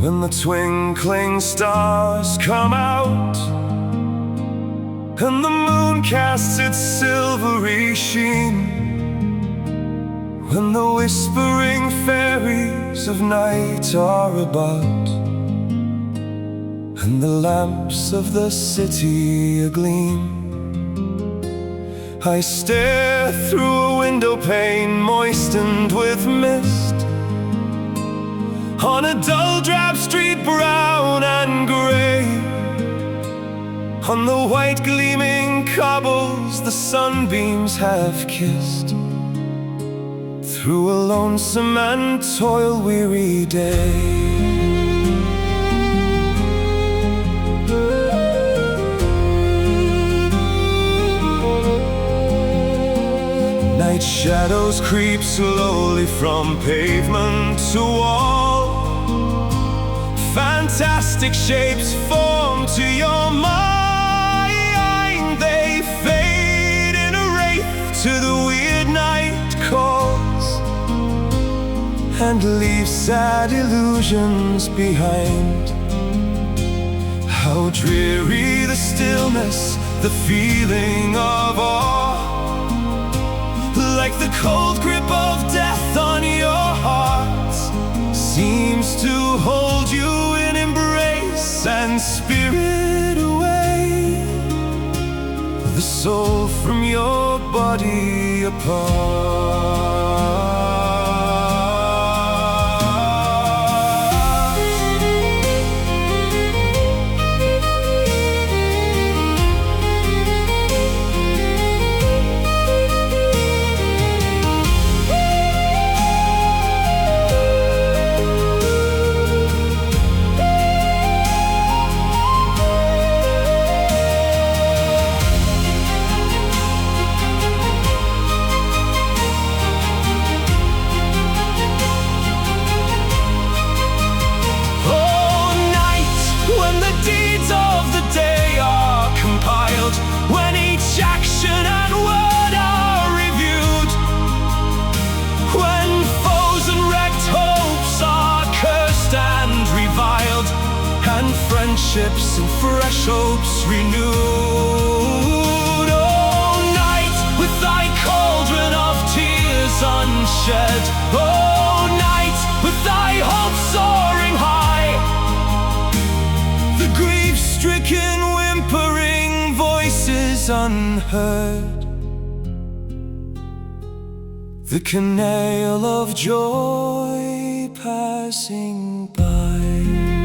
when the twinkling stars come out, and the moon casts its silvery sheen, when the whispering fairies of night are about, and the lamps of the city agleam. I stare through a window pane moistened with mist, on a dull drab street brown and grey. On the white gleaming cobbles the sunbeams have kissed, through a lonesome and toil-weary day. Night shadows creep slowly from pavement to wall, fantastic shapes form to your mind. They fade in a wraith to the weird night calls, and leave sad illusions behind. How dreary the stillness, the feeling of awe, like the cold grip of death on your heart, seems to hold you in embrace and spirit away, the soul from your body apart. When each action and word are reviewed, when foes and wrecked hopes are cursed and reviled, and friendships and fresh hopes renewed. Oh, night, with thy cauldron of tears unshed. Oh, night, with thy hopes soaring high, the grief-stricken whimpering voices unheard, the canaille of joy passing by.